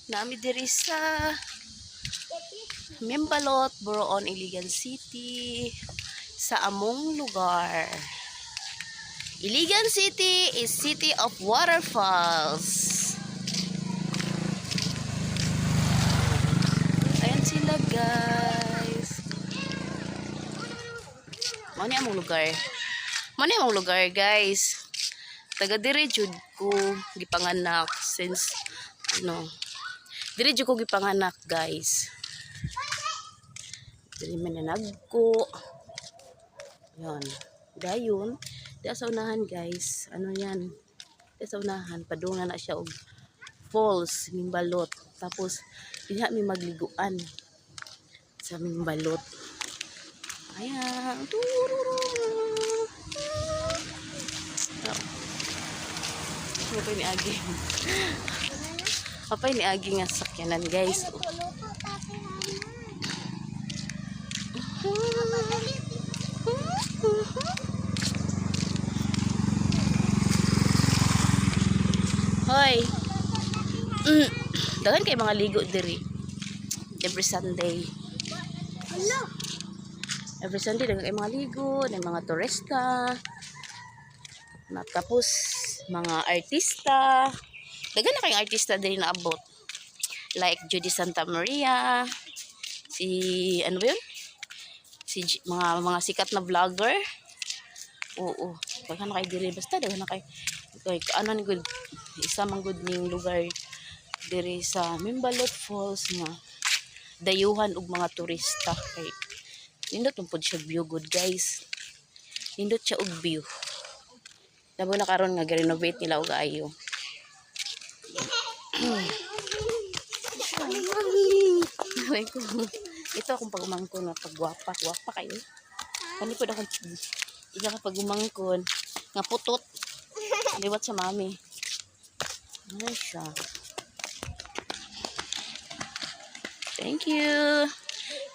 Nami diri sa Mimbalot, Boroon, Iligan City, sa among lugar. Iligan City is city of waterfalls. Ayan sila guys. Mano among lugar? Mano among lugar guys? Taga diri jud ko gipanganak since diri jud ko gipanganak guys. Diri mananagko. Yan. Dayon, di sa unahan guys. Ano yan? Di sa unahan padung na siya og falls, Mimbalot. Tapos diha mi magliguan sa Mimbalot. Ayan. Apay ni Agi. Apay ni Agi nga sakyanan guys. Hoy. Dagan kay mga ligo diri. Every Sunday. Every Sunday dagan kay mga ligo, ng mga turista. Tapos mga artista. Dagan na kayong artista diri na abot. Like Judy Santa Maria, si ano ba yun? Si mga sikat na vlogger. Oo, dagan na kay diri basta dagan na kay ano ni good isa man good ning lugar diri sa Mimbalot Falls nga dayuhan og mga turista kay nindot pud siya view good guys. Nindot siya og view. Labo na karon nga gi-renovate nila og ayo. Ito akong pagumangkon na pagwapa kayo. Kani pud akong iga ka pagumangkon nga putot. Liwat sa mami. Ano siya? Thank you.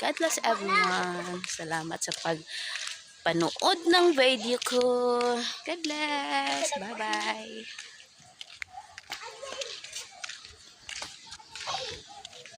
God bless everyone. Salamat sa panood ng video ko. God bless. Bye-bye.